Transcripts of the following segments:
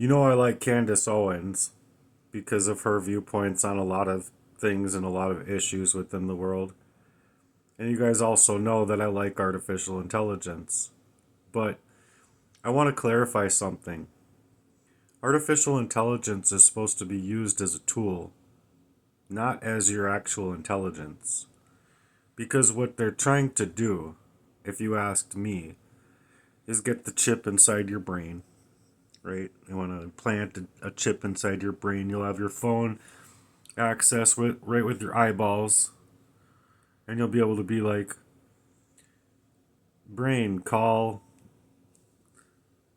You know, I like Candace Owens because of her viewpoints on a lot of things and a lot of issues within the world. And you guys also know that I like artificial intelligence. But I want to clarify something. Artificial intelligence is supposed to be used as a tool, not as your actual intelligence. Because what they're trying to do, if you asked me, is get the chip inside your brain, right? They want to implant a chip inside your brain. You'll have your phone access right with your eyeballs, and you'll be able to be like, brain, call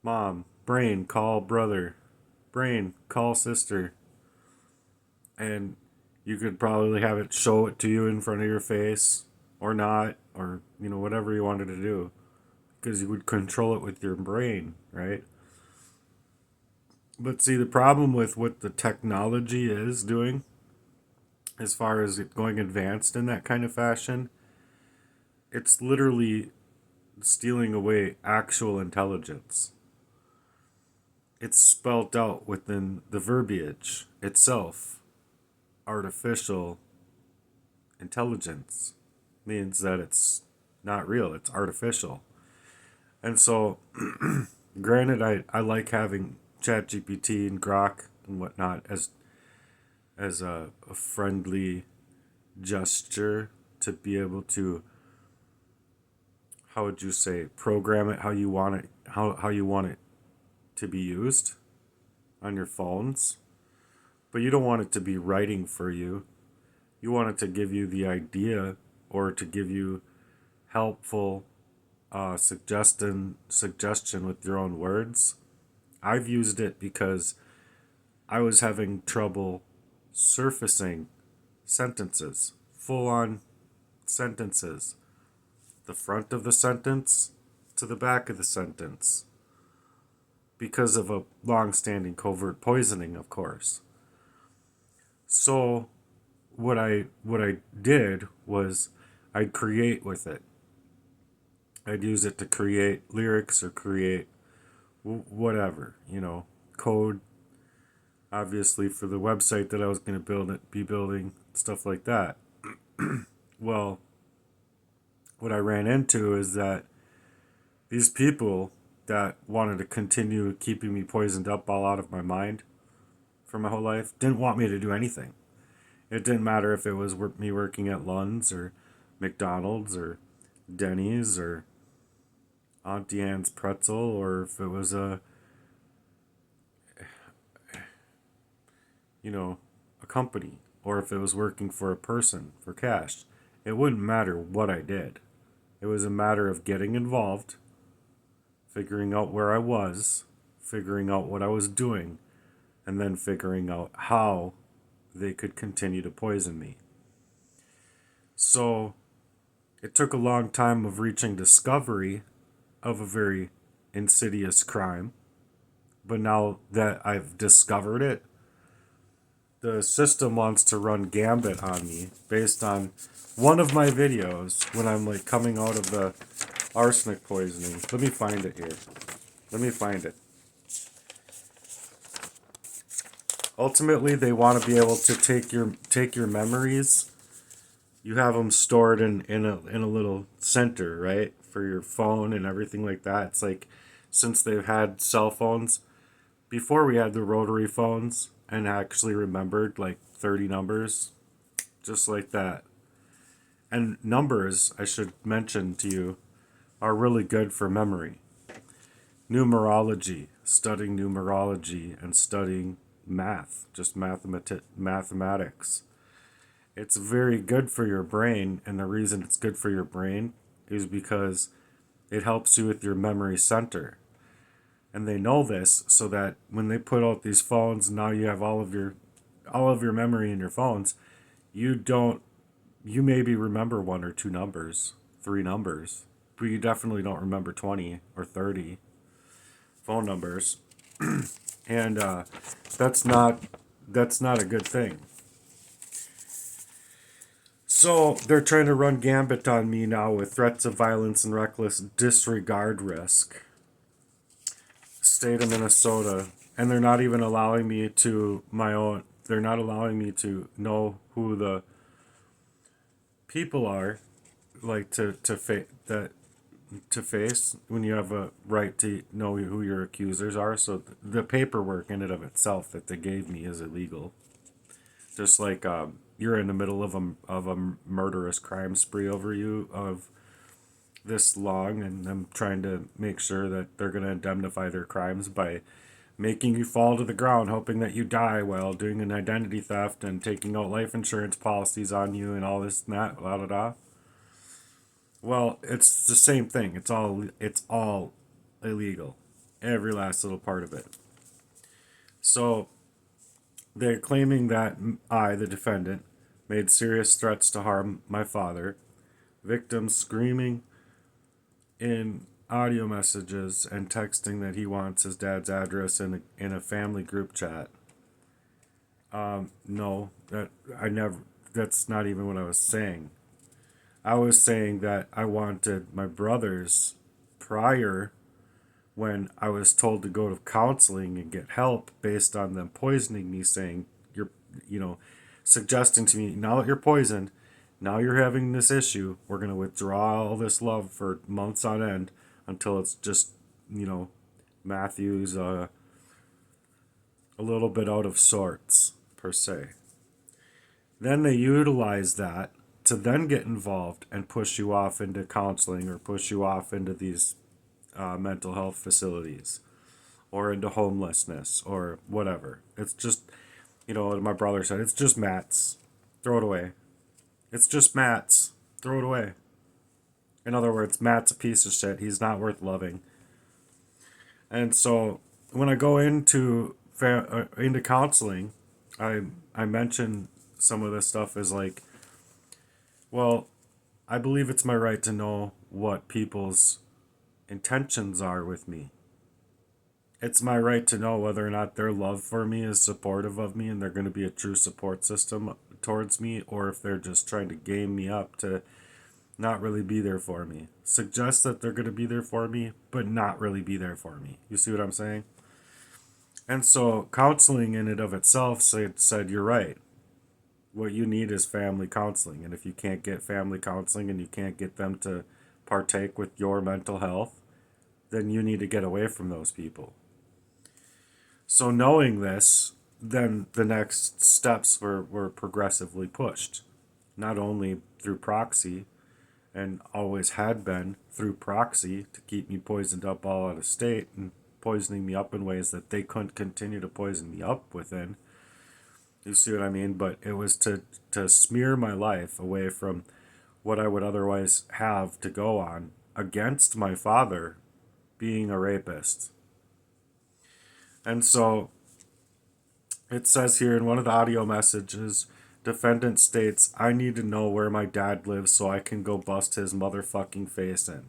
mom, brain, call brother, brain, call sister. And you could probably have it show it to you in front of your face or not, or, whatever you wanted to do. Because you would control it with your brain, right? But see, the problem with what the technology is doing, as far as it going advanced in that kind of fashion, it's literally stealing away actual intelligence. It's spelt out within the verbiage itself. Artificial intelligence means that it's not real, it's artificial. And so, granted, I like having ChatGPT and Grok and whatnot as a friendly gesture to be able to, how would you say, program it how you want it to be used on your phones. But you don't want it to be writing for you. You want it to give you the idea or to give you helpful suggestion with your own words. I've used it because I was having trouble surfacing sentences, full on sentences, the front of the sentence to the back of the sentence, because of a long standing covert poisoning, of course. So what I did was I'd create with it. I'd use it to create lyrics or create whatever, code, obviously for the website that I was going to be building, stuff like that. Well, what I ran into is that these people that wanted to continue keeping me poisoned up all out of my mind for my whole life didn't want me to do anything. It didn't matter if it was me working at Lund's or McDonald's or Denny's or Auntie Anne's Pretzel, or if it was a company, or if it was working for a person for cash. It wouldn't matter what I did. It was a matter of getting involved, figuring out where I was, figuring out what I was doing, and then figuring out how they could continue to poison me. So it took a long time of reaching discovery of a very insidious crime. But now that I've discovered it, the system wants to run gambit on me based on one of my videos when I'm like coming out of the arsenic poisoning. Let me find it here. Let me find it. Ultimately, they want to be able to take your memories. You have them stored in a little center, right, for your phone and everything like that. It's like, since they've had cell phones, before we had the rotary phones and actually remembered like 30 numbers, just like that. And numbers, I should mention to you, are really good for memory. Numerology, studying numerology and studying math, just mathematics. It's very good for your brain, and the reason it's good for your brain is because it helps you with your memory center. And they know this so that when they put out these phones, now you have all of your memory in your phones. You maybe remember one or two numbers, three numbers, but you definitely don't remember 20 or 30 phone numbers. And that's not that's not a good thing. So they're trying to run gambit on me now with threats of violence and reckless disregard risk. State of Minnesota. and they're not even allowing me to my own. They're not allowing me to know who the people are, like to face when you have a right to know who your accusers are. So the paperwork in and of itself that they gave me is illegal. Just like you're in the middle of a murderous crime spree over you of this long, and I'm trying to make sure that they're going to indemnify their crimes by making you fall to the ground, hoping that you die while doing an identity theft and taking out life insurance policies on you and all this and that, la da da. Well, it's the same thing. It's all illegal. Every last little part of it. So they're claiming that I, the defendant, made serious threats to harm my father. Victims screaming in audio messages and texting that he wants his dad's address in a family group chat. No, that I never. That's not even what I was saying. I was saying that I wanted my brothers prior when I was told to go to counseling and get help based on them poisoning me, saying you know, suggesting to me, now that you're poisoned, now you're having this issue, we're going to withdraw all this love for months on end until it's just, Matthew's a little bit out of sorts, per se. Then they utilize that to then get involved and push you off into counseling or push you off into these mental health facilities or into homelessness or whatever. It's just, my brother said, it's just mats. Throw it away. It's just mats. Throw it away. In other words, Matt's a piece of shit. He's not worth loving. And so when I go into counseling, I mention some of this stuff as like, well, I believe it's my right to know what people's intentions are with me. It's my right to know whether or not their love for me is supportive of me and they're going to be a true support system towards me, or if they're just trying to game me up to not really be there for me. Suggest that they're going to be there for me, but not really be there for me. You see what I'm saying? And so counseling in and of itself said you're right. What you need is family counseling. And if you can't get family counseling and you can't get them to partake with your mental health, then you need to get away from those people. So knowing this, then the next steps were progressively pushed. Not only through proxy, and always had been through proxy to keep me poisoned up all out of state and poisoning me up in ways that they couldn't continue to poison me up within. You see what I mean? But it was to smear my life away from what I would otherwise have to go on against my father being a rapist. And so it says here in one of the audio messages, defendant states, I need to know where my dad lives so I can go bust his motherfucking face in.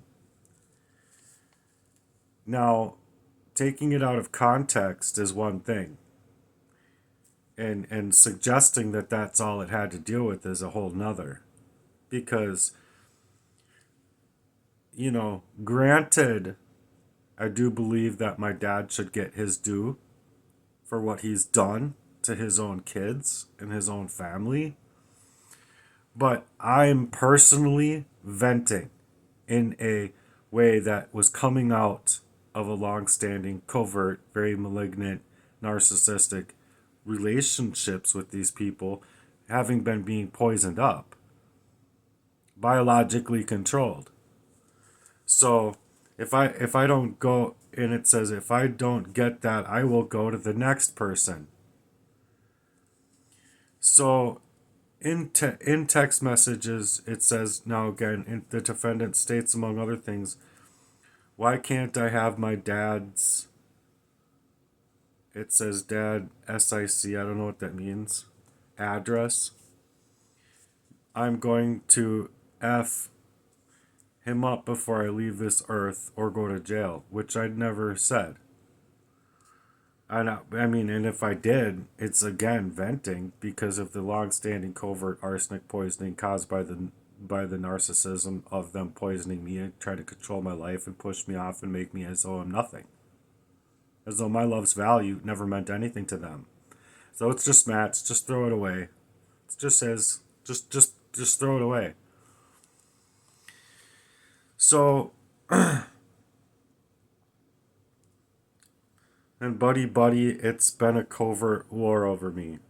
Now, taking it out of context is one thing. And suggesting that that's all it had to deal with is a whole nother. Because, granted, I do believe that my dad should get his due for what he's done to his own kids and his own family. But I'm personally venting in a way that was coming out of a long-standing, covert, very malignant, narcissistic relationships with these people, having been being poisoned up, biologically controlled. So if I don't go, and it says if I don't get that, I will go to the next person. So in text messages, it says, now again, the defendant states, among other things, why can't I have my dad's, it says dad, SIC, I don't know what that means, address. I'm going to F him up before I leave this earth or go to jail, which I'd never said. And if I did, it's again venting because of the long-standing covert arsenic poisoning caused by the narcissism of them poisoning me and trying to control my life and push me off and make me as though I'm nothing. as though my love's value never meant anything to them. So it's just mats, just throw it away. It just says, just throw it away. So, and buddy, it's been a covert war over me.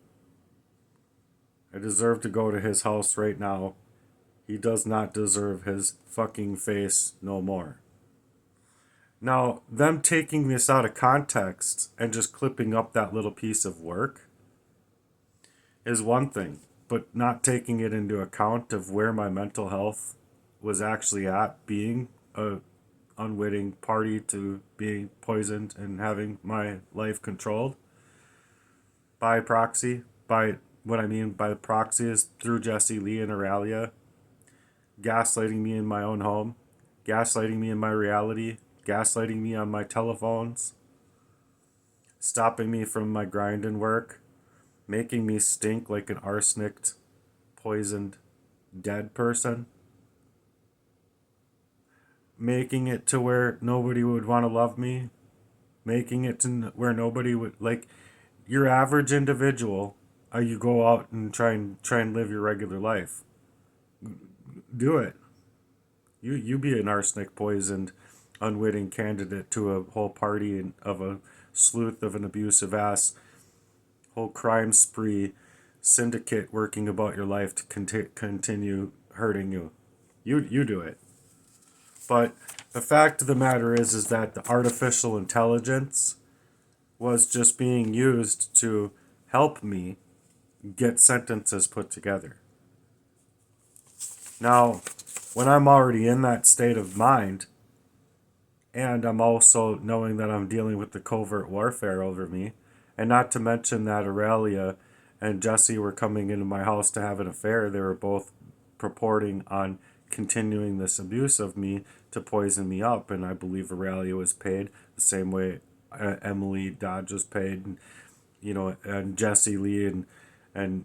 I deserve to go to his house right now. He does not deserve his fucking face no more. Now, them taking this out of context and just clipping up that little piece of work is one thing, but not taking it into account of where my mental health was actually at, being a unwitting party to being poisoned and having my life controlled by proxy. By what I mean by proxy is through Jesse Lee and Aurelia gaslighting me in my own home, gaslighting me in my reality, gaslighting me on my telephones, stopping me from my grind and work, making me stink like an arsenic, poisoned, dead person, making it to where nobody would want to love me, making it to where nobody would, like, your average individual, you go out and try and live your regular life. Do it. You be an arsenic poisoned, unwitting candidate to a whole party of a sleuth of an abusive ass, whole crime spree syndicate working about your life to continue hurting you. You do it. But the fact of the matter is that the artificial intelligence was just being used to help me get sentences put together. Now, when I'm already in that state of mind, and I'm also knowing that I'm dealing with the covert warfare over me, and not to mention that Aurelia and Jesse were coming into my house to have an affair. They were both purporting on continuing this abuse of me to poison me up, and I believe Aurelia was paid the same way Emily Dodge was paid, and, and Jesse Lee and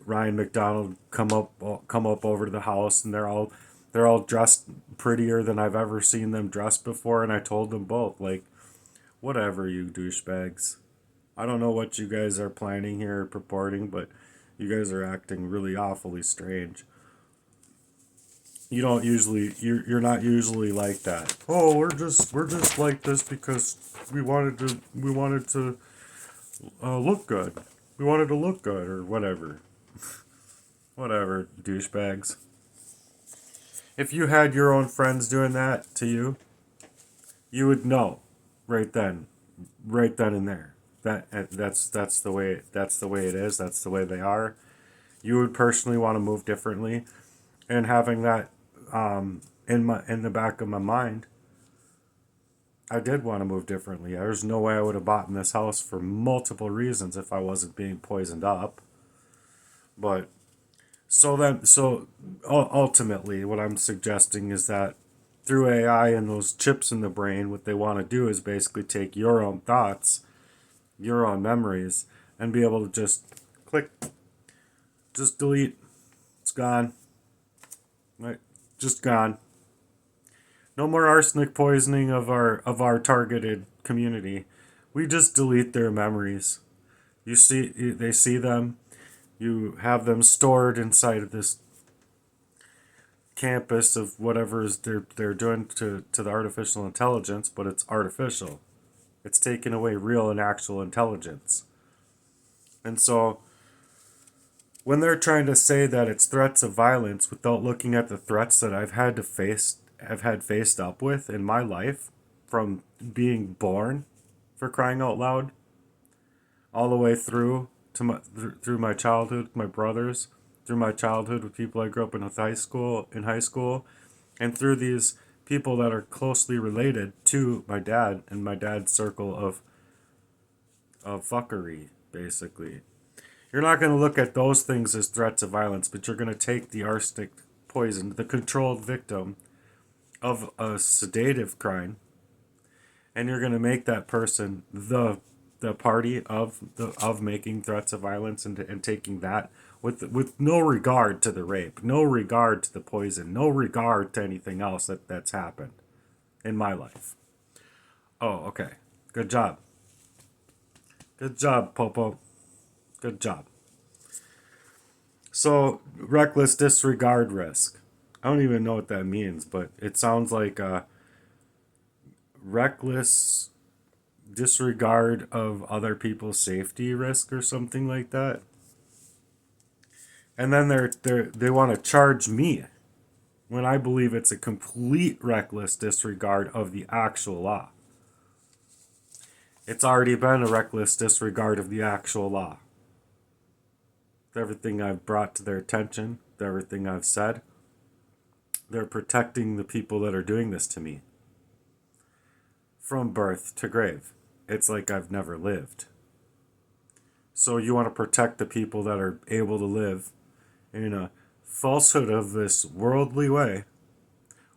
Ryan McDonald come up over to the house, and they're all dressed prettier than I've ever seen them dressed before. And I told them both, like, whatever, you douchebags. I don't know what you guys are planning here or purporting, but you guys are acting really awfully strange. You're not usually like that. Oh, we're just like this because we wanted to look good. We wanted to look good or whatever. Whatever, douchebags. If you had your own friends doing that to you, you would know right then and there. That's the way it is. That's the way they are. You would personally want to move differently, and having that in the back of my mind, I did want to move differently. There's no way I would have bought in this house for multiple reasons if I wasn't being poisoned up. But so ultimately, what I'm suggesting is that through AI and those chips in the brain, what they want to do is basically take your own thoughts, your own memories, and be able to just click, just delete. It's gone. Right? Just gone. No more arsenic poisoning of our targeted community. We just delete their memories. They see them. You have them stored inside of this campus of whatever they're doing to the artificial intelligence, but it's artificial. It's taking away real and actual intelligence. And so when they're trying to say that it's threats of violence without looking at the threats that I've had faced up with in my life, from being born, for crying out loud, all the way through my childhood, my brothers, through my childhood with people I grew up in high school, and through these people that are closely related to my dad and my dad's circle of fuckery, basically. You're not going to look at those things as threats of violence, but you're going to take the arsenic poison, the controlled victim of a sedative crime, and you're going to make that person the party of making threats of violence and taking that with no regard to the rape, no regard to the poison, no regard to anything else that's happened in my life. Oh, okay. Good job. Good job, Popo. Good job. So, reckless disregard risk. I don't even know what that means, but it sounds like a reckless disregard of other people's safety risk or something like that. And then they want to charge me when I believe it's a complete reckless disregard of the actual law. It's already been a reckless disregard of the actual law. Everything I've brought to their attention, everything I've said, they're protecting the people that are doing this to me. From birth to grave. It's like I've never lived. So you want to protect the people that are able to live in a falsehood of this worldly way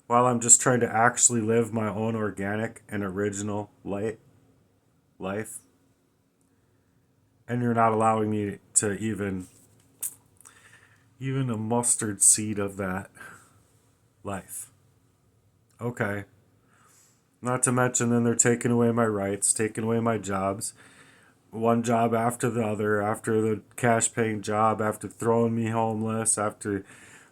while I'm just trying to actually live my own organic and original life. And you're not allowing me to even a mustard seed of that life. Okay. Not to mention then they're taking away my rights, taking away my jobs. One job after the other, after the cash paying job, after throwing me homeless, after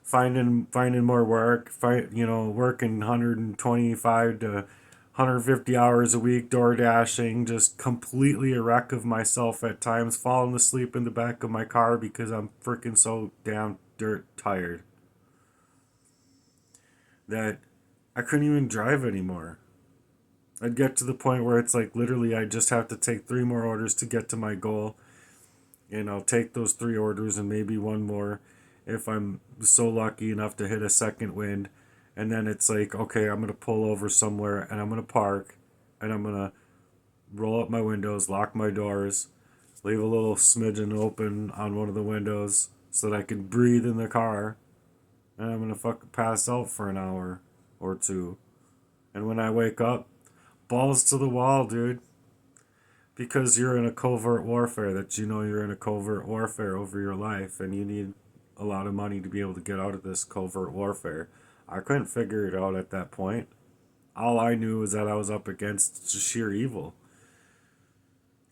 finding more work, working 125 to 150 hours a week, door dashing, just completely a wreck of myself at times, falling asleep in the back of my car because I'm freaking so damn dirt tired that I couldn't even drive anymore. I'd get to the point where it's like literally I just have to take 3 more orders to get to my goal. And I'll take those 3 orders and maybe one more if I'm so lucky enough to hit a second wind. And then it's like, okay, I'm going to pull over somewhere and I'm going to park and I'm going to roll up my windows, lock my doors, leave a little smidgen open on one of the windows so that I can breathe in the car. And I'm going to fucking pass out for an hour or 2. And when I wake up, balls to the wall, dude. Because you're in a covert warfare, that you know you're in a covert warfare over your life and you need a lot of money to be able to get out of this covert warfare. I couldn't figure it out at that point. All I knew was that I was up against sheer evil.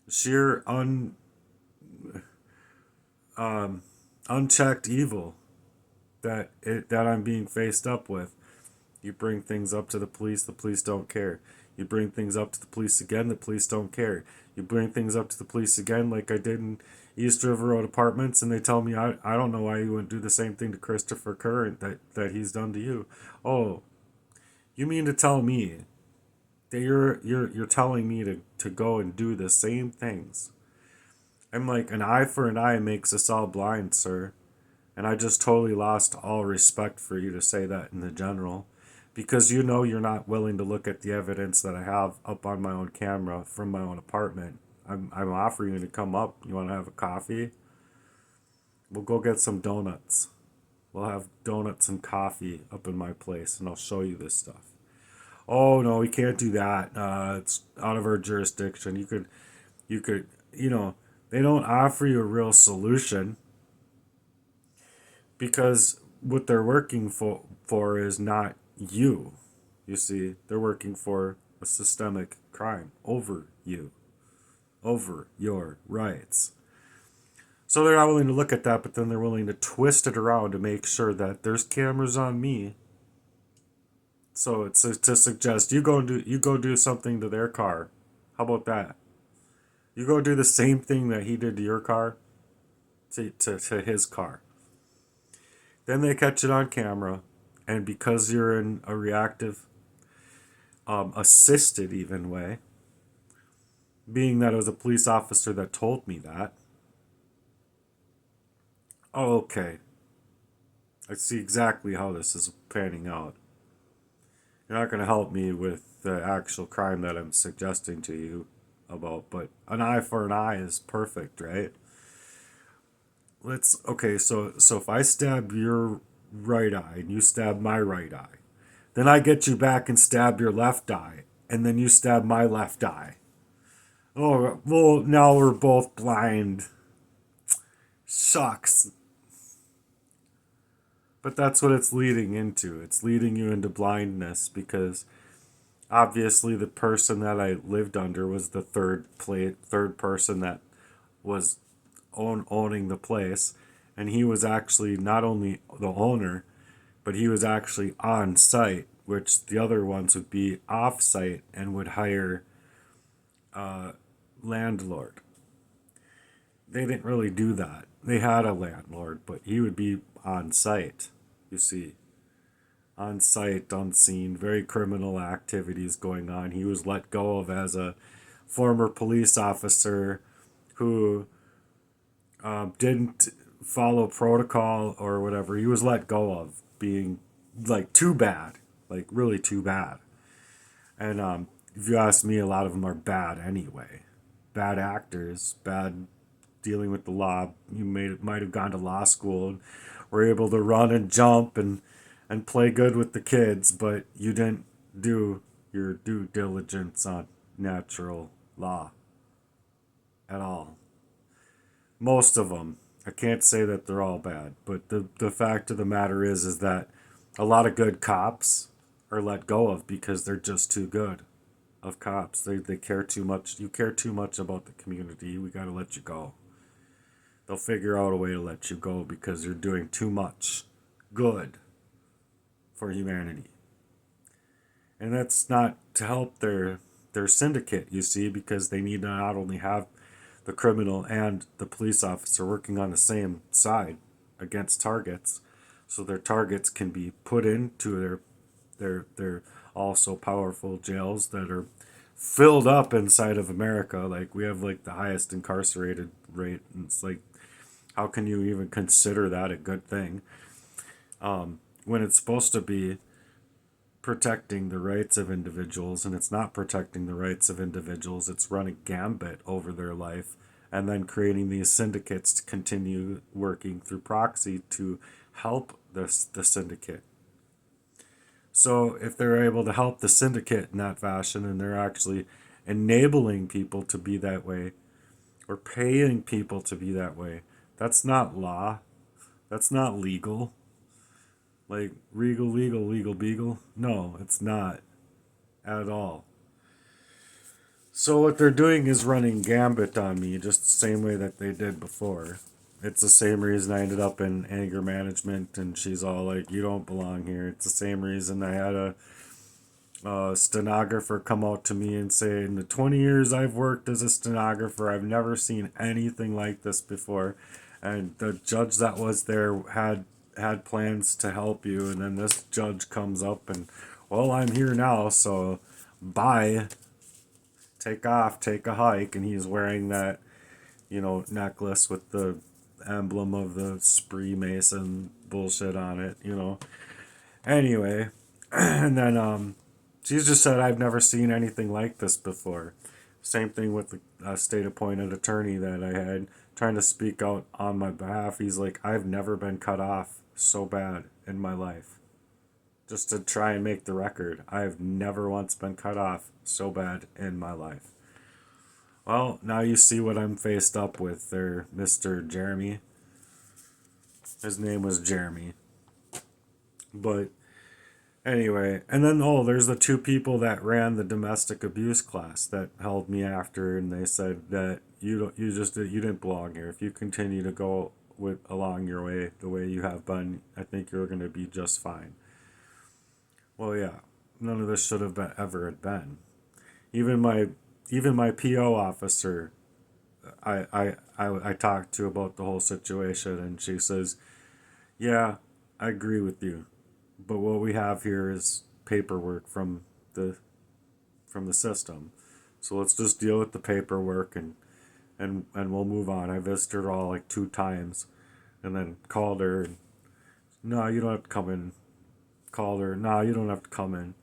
Sheer unchecked evil that I'm being faced up with. You bring things up to the police don't care. You bring things up to the police again, the police don't care. You bring things up to the police again, like I did in East River Road Apartments, and they tell me I don't know why you wouldn't do the same thing to Christopher Kerr that he's done to you. Oh, you mean to tell me that you're telling me to go and do the same things? I'm like, an eye for an eye makes us all blind, sir. And I just totally lost all respect for you to say that in the general. Because you know you're not willing to look at the evidence that I have up on my own camera from my own apartment. I'm offering you to come up. You want to have a coffee? We'll go get some donuts. We'll have donuts and coffee up in my place, and I'll show you this stuff. Oh no, we can't do that. It's out of our jurisdiction. You could, they don't offer you a real solution because what they're working for is not you. You see, they're working for a systemic crime over you, over your rights. So they're not willing to look at that, but then they're willing to twist it around to make sure that there's cameras on me. So it's to suggest you go do something to their car. How about that? You go do the same thing that he did to your car, to his car. Then they catch it on camera, and because you're in a reactive, assisted even way, being that it was a police officer that told me that, oh, okay, I see exactly how this is panning out. You're not going to help me with the actual crime that I'm suggesting to you about, but an eye for an eye is perfect, right? So if I stab your right eye and you stab my right eye, then I get you back and stab your left eye, and then you stab my left eye. Oh, well, now we're both blind. Shucks. But that's what it's leading into. It's leading you into blindness because obviously the person that I lived under was the third person that was owning the place, and he was actually not only the owner, but he was actually on site, which the other ones would be off site and would hire a landlord. They didn't really do that. They had a landlord, but he would be on site, you see. On site, unseen, very criminal activities going on. He was let go of as a former police officer who didn't follow protocol or whatever. He was let go of being like too bad, like really too bad. And if you ask me, a lot of them are bad anyway. Bad actors, bad dealing with the law. You might have gone to law school and were able to run and jump and play good with the kids, but you didn't do your due diligence on natural law at all. Most of them. I can't say that they're all bad, but the fact of the matter is that a lot of good cops are let go of because they're just too good of cops. They care too much. You care too much about the community. We got to let you go. They'll figure out a way to let you go because you're doing too much good for humanity. And that's not to help their syndicate, you see, because they need to not only have the criminal and the police officer working on the same side against targets, so their targets can be put into their also powerful jails that are filled up inside of America. Like, we have like the highest incarcerated rate, and it's like, how can you even consider that a good thing when it's supposed to be protecting the rights of individuals, and it's not protecting the rights of individuals. It's running gambit over their life and then creating these syndicates to continue working through proxy to help the syndicate. So if they're able to help the syndicate in that fashion, and they're actually enabling people to be that way or paying people to be that way, that's not law. That's not legal. Like, legal beagle? No, it's not at all. So what they're doing is running gambit on me, just the same way that they did before. It's the same reason I ended up in anger management, and she's all like, you don't belong here. It's the same reason I had a stenographer come out to me and say, in the 20 years I've worked as a stenographer, I've never seen anything like this before. And the judge that was there had plans to help you, and then this judge comes up and, well, I'm here now, so bye, take off, take a hike. And he's wearing that, necklace with the emblem of the Spree Mason bullshit on it, anyway. And then she's just said, I've never seen anything like this before. Same thing with the state appointed attorney that I had trying to speak out on my behalf. He's like, I've never been cut off so bad in my life. Just to try and make the record, I've never once been cut off so bad in my life. Well, now you see what I'm faced up with there, Mr. Jeremy. His name was Jeremy. But anyway, and then there's the two people that ran the domestic abuse class that held me after, and they said that you didn't belong here. If you continue to go along your way the way you have been, I think you're going to be just fine. Well, yeah, none of this should have ever had been. Even my PO officer, I talked to about the whole situation, and she says, yeah, I agree with you, but what we have here is paperwork from the system, so let's just deal with the paperwork and we'll move on. I visited her all like 2 times, and then called her. And, no, you don't have to come in. Called her. No, you don't have to come in.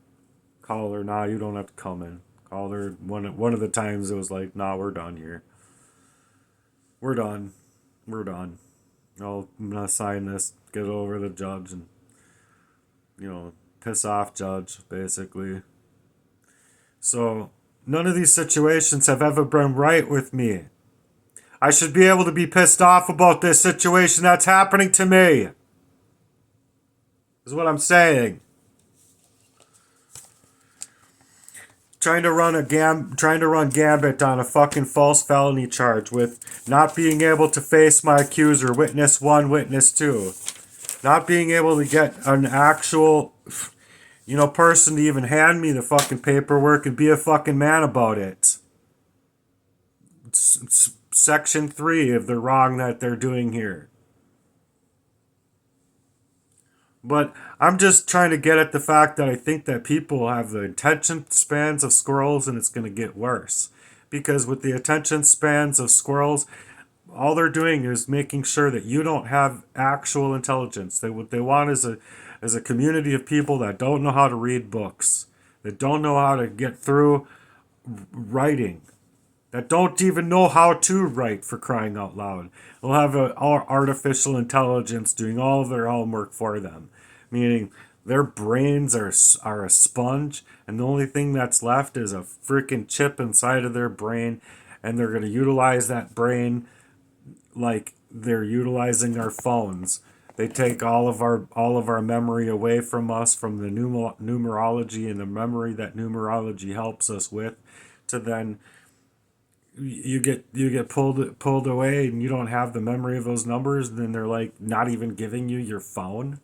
Called her. No, you don't have to come in. Called her. One of the times it was like, nah, we're done here. We're done. I'm gonna sign this, get it over the judge, and piss off judge, basically. So none of these situations have ever been right with me. I should be able to be pissed off about this situation that's happening to me. Is what I'm saying. trying to run gambit on a fucking false felony charge with not being able to face my accuser, witness one, witness two, not being able to get an actual, person to even hand me the fucking paperwork and be a fucking man about it. It's Section 3 of the wrong that they're doing here. But I'm just trying to get at the fact that I think that people have the attention spans of squirrels and it's going to get worse. Because with the attention spans of squirrels, all they're doing is making sure that you don't have actual intelligence. What they want is a community of people that don't know how to read books, that don't know how to get through writing, that don't even know how to write, for crying out loud. They'll have artificial intelligence doing all of their homework for them, meaning their brains are a sponge, and the only thing that's left is a freaking chip inside of their brain, and they're going to utilize that brain like they're utilizing our phones. They take all of our memory away from us, from the numerology and the memory that numerology helps us with, to then you get pulled away and you don't have the memory of those numbers, and then they're like not even giving you your phone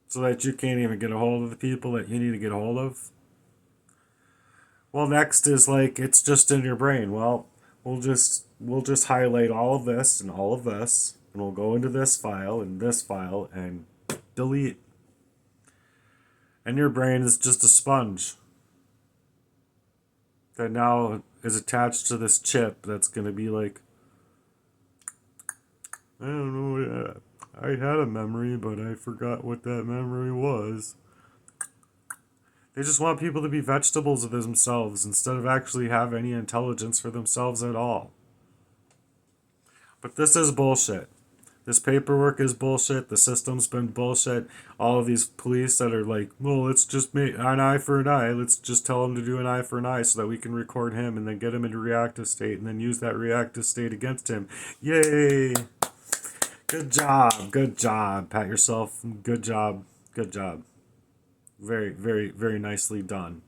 so that you can't even get a hold of the people that you need to get a hold of. Well, next is like it's just in your brain. Well, we'll just highlight all of this and all of this, and we'll go into this file and delete. And your brain is just a sponge that now is attached to this chip that's going to be like, I don't know, I had a memory, but I forgot what that memory was. They just want people to be vegetables of themselves instead of actually have any intelligence for themselves at all. But this is bullshit. This paperwork is bullshit. The system's been bullshit. All of these police that are like, well, let's just make an eye for an eye. Let's just tell him to do an eye for an eye so that we can record him and then get him into reactive state and then use that reactive state against him. Yay! Good job. Good job. Pat yourself. Good job. Good job. Very, very, very nicely done.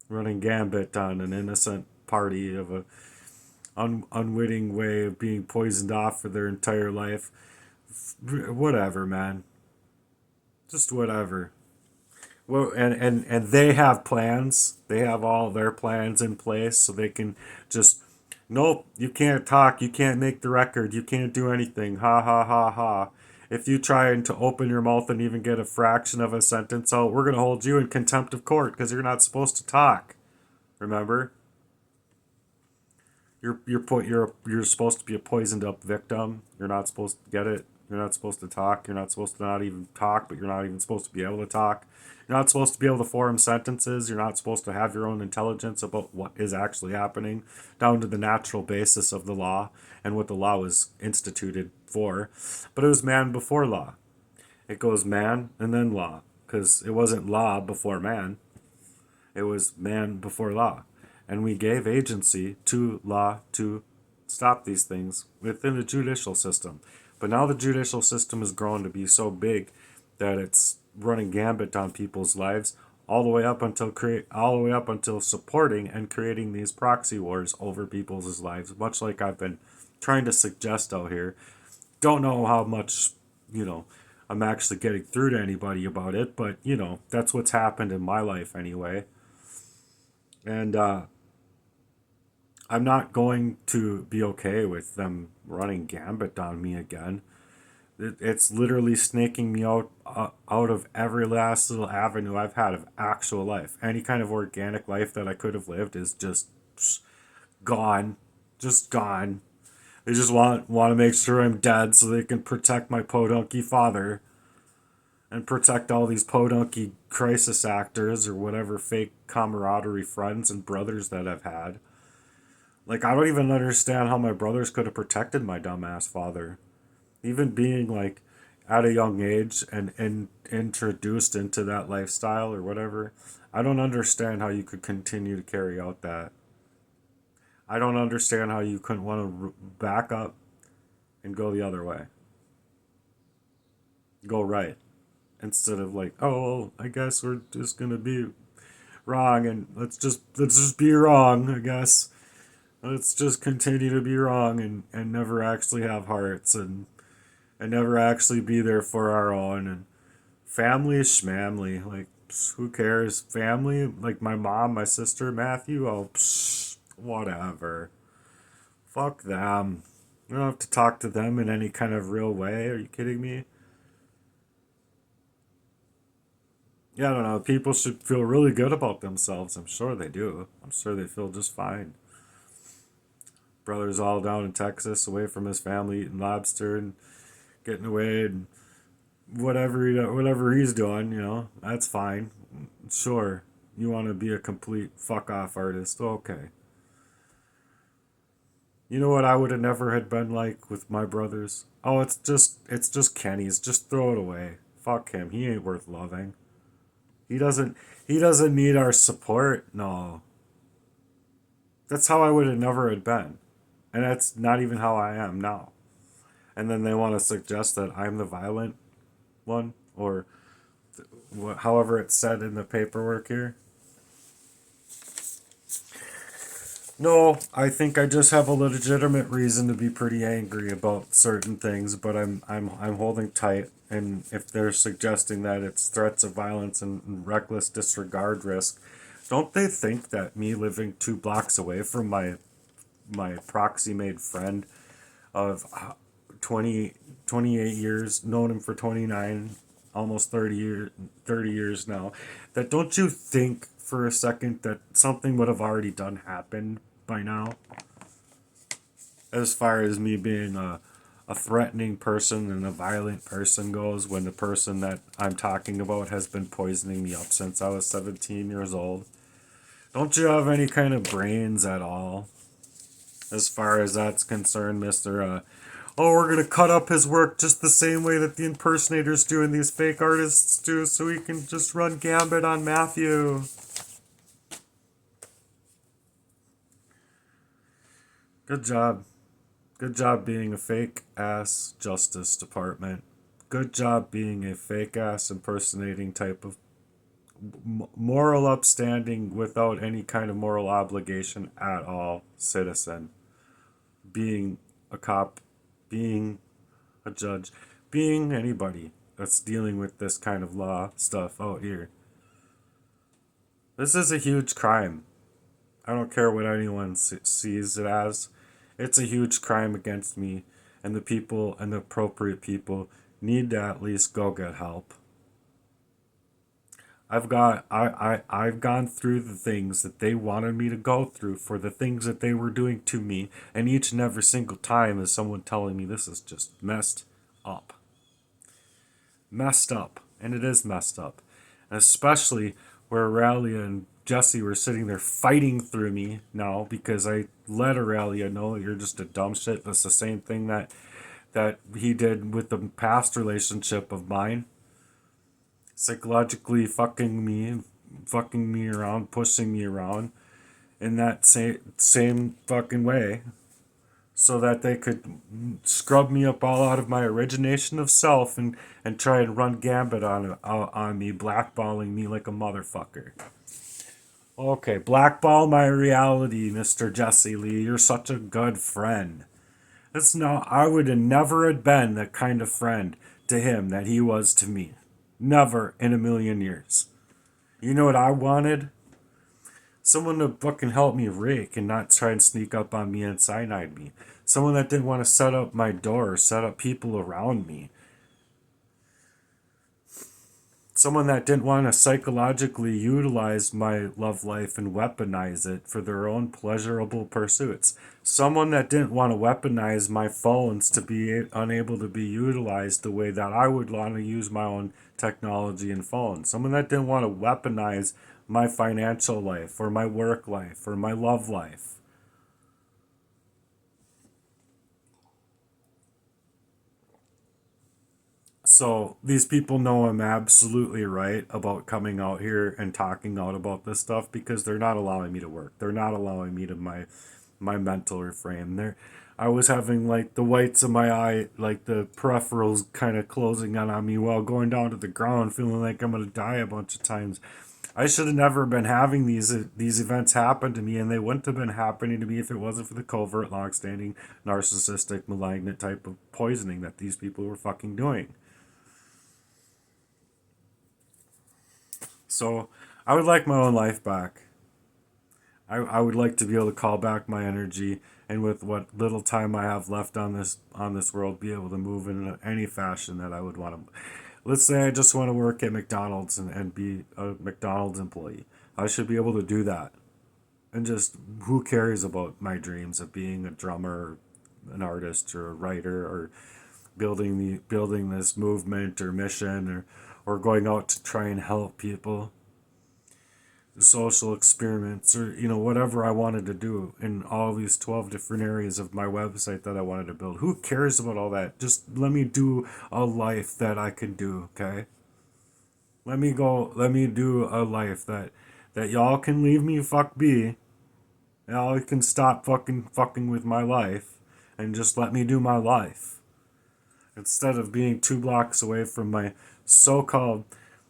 Running gambit on an innocent party of a unwitting way of being poisoned off for their entire life. Whatever, man. Just whatever. Well, and they have plans. They have all their plans in place so they can just, nope, you can't talk, you can't make the record, you can't do anything. Ha ha ha ha. If you try to open your mouth and even get a fraction of a sentence out, we're going to hold you in contempt of court because you're not supposed to talk. Remember? You're supposed to be a poisoned up victim. You're not supposed to get it. You're not supposed to talk. You're not supposed to not even talk, but you're not even supposed to be able to talk. You're not supposed to be able to form sentences. You're not supposed to have your own intelligence about what is actually happening, down to the natural basis of the law and what the law was instituted for. But it was man before law. It goes man and then law, because it wasn't law before man. It was man before law. And we gave agency to law to stop these things within the judicial system. But now the judicial system has grown to be so big that it's running gambit on people's lives all the way up until supporting and creating these proxy wars over people's lives, much like I've been trying to suggest out here. Don't know how much, I'm actually getting through to anybody about it, but that's what's happened in my life anyway. And I'm not going to be okay with them running gambit on me again. It's literally snaking me out of every last little avenue I've had of actual life. Any kind of organic life that I could have lived is just gone. Just gone. They just want to make sure I'm dead so they can protect my podunky father and protect all these podunky crisis actors or whatever fake camaraderie friends and brothers that I've had. Like, I don't even understand how my brothers could have protected my dumbass father. Even being, like, at a young age and introduced into that lifestyle or whatever, I don't understand how you could continue to carry out that. I don't understand how you couldn't want to back up and go the other way. Go right. instead of like, oh, well, I guess we're just gonna be wrong and let's just be wrong, I guess. Let's just continue to be wrong and never actually have hearts and never actually be there for our own. And family is schmamly. Like, who cares? Family, like my mom, my sister, Matthew, oh, whatever. Fuck them. You don't have to talk to them in any kind of real way. Are you kidding me? Yeah, I don't know. People should feel really good about themselves. I'm sure they do. I'm sure they feel just fine. Brother's all down in Texas, away from his family, eating lobster and getting away and whatever he's doing. That's fine. Sure, you want to be a complete fuck off artist. Okay. You know what I would have never had been like with my brothers? Oh, it's just Kenny's. Just throw it away. Fuck him. He ain't worth loving. He doesn't need our support. No. That's how I would have never had been. And that's not even how I am now. And then they want to suggest that I'm the violent one or however it's said in the paperwork here. No, I think I just have a legitimate reason to be pretty angry about certain things, but I'm holding tight. And if they're suggesting that it's threats of violence and reckless disregard risk, don't they think that me living 2 blocks away from my proxy made friend of 20 28 years, known him for 29, almost 30 years now, that don't you think for a second that something would have already done happened by now, as far as me being a threatening person and a violent person goes, when the person that I'm talking about has been poisoning me up since I was 17 years old? Don't you have any kind of brains at all, as far as that's concerned, Mister? Oh, we're gonna cut up his work just the same way that the impersonators do and these fake artists do, so we can just run gambit on Matthew. Good job. Good job being a fake ass Justice Department. Good job being a fake ass impersonating type of moral upstanding without any kind of moral obligation at all citizen. Being a cop, being a judge, being anybody that's dealing with this kind of law stuff out here. This is a huge crime. I don't care what anyone sees it as. It's a huge crime against me, and the people and the appropriate people need to at least go get help. I've gone through the things that they wanted me to go through for the things that they were doing to me, and each and every single time is someone telling me this is just messed up. Messed up. And it is messed up. And especially where Aurelia and Jesse were sitting there fighting through me now because I let Aurelia know you're just a dumb shit. That's the same thing that he did with the past relationship of mine. Psychologically fucking me around, pushing me around in that same fucking way, so that they could scrub me up all out of my origination of self and try and run gambit on me, blackballing me like a motherfucker. Okay, blackball my reality, Mr. Jesse Lee. You're such a good friend. It's not. I would have never had been the kind of friend to him that he was to me. Never in a million years. You know what I wanted? Someone to fucking help me rake and not try and sneak up on me and cyanide me. Someone that didn't want to set up my door, set up people around me. Someone that didn't want to psychologically utilize my love life and weaponize it for their own pleasurable pursuits. Someone that didn't want to weaponize my phones to be unable to be utilized the way that I would want to use my own technology and phone. Someone that didn't want to weaponize my financial life or my work life or my love life. So these people know I'm absolutely right about coming out here and talking out about this stuff because they're not allowing me to work. They're not allowing me to my mental reframe. There, I was having like the whites of my eye, like the peripherals kind of closing in on me while going down to the ground, feeling like I'm gonna die a bunch of times. I should have never been having these events happen to me, and they wouldn't have been happening to me if it wasn't for the covert, long-standing, narcissistic, malignant type of poisoning that these people were fucking doing. So I would like my own life back. I would like to be able to call back my energy, and with what little time I have left on this world, be able to move in any fashion that I would want to. Let's say I just want to work at McDonald's and be a McDonald's employee. I should be able to do that. And just who cares about my dreams of being a drummer, an artist, or a writer, or building this movement or mission, or going out to try and help people, social experiments, or whatever I wanted to do in all these 12 different areas of my website that I wanted to build. Who cares about all that? Just let me do a life that I can do, okay? Let me do a life that y'all can leave me fuck be. Y'all can stop fucking with my life and just let me do my life. Instead of being 2 blocks away from my so-called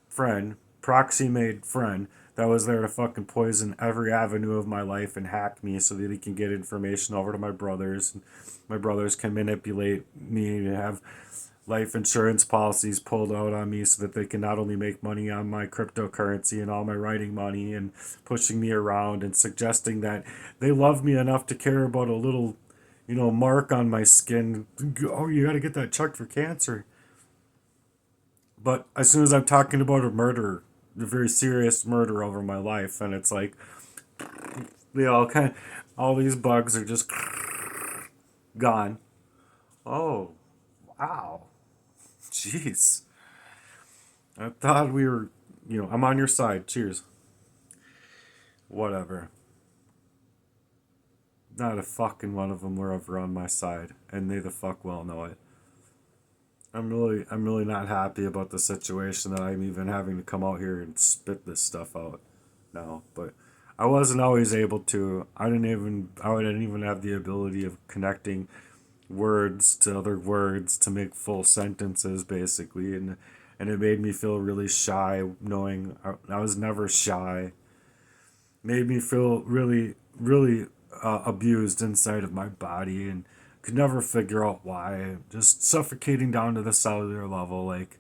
friend, proxy made friend, that was there to fucking poison every avenue of my life and hack me so that he can get information over to my brothers. And my brothers can manipulate me to have life insurance policies pulled out on me so that they can not only make money on my cryptocurrency and all my writing money and pushing me around and suggesting that they love me enough to care about a little, mark on my skin. Oh, you got to get that checked for cancer. But as soon as I'm talking about a murder, a very serious murder over my life, and it's like, all these bugs are just gone. Oh, wow. Jeez. I thought we were, I'm on your side. Cheers. Whatever. Not a fucking one of them were ever on my side, and they the fuck well know it. I'm really not happy about the situation that I'm even having to come out here and spit this stuff out now. But I wasn't always able to. I didn't even have the ability of connecting words to other words to make full sentences, basically, and it made me feel really shy, knowing I was never shy. Made me feel really, really abused inside of my body, and could never figure out why. Just suffocating down to the cellular level, like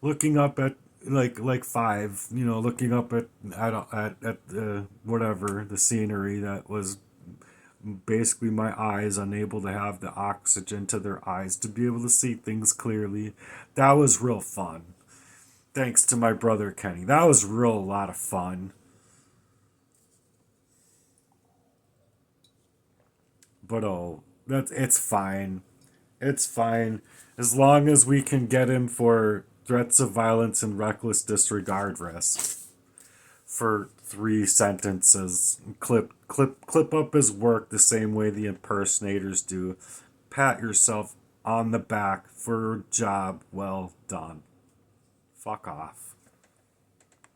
looking up at like five, looking up at the whatever the scenery that was basically my eyes unable to have the oxygen to their eyes to be able to see things clearly. That was real fun. Thanks to my brother Kenny. That was real a lot of fun. But it's fine. It's fine. As long as we can get him for threats of violence and reckless disregard risk for 3 sentences. Clip up his work the same way the impersonators do. Pat yourself on the back for a job well done. Fuck off.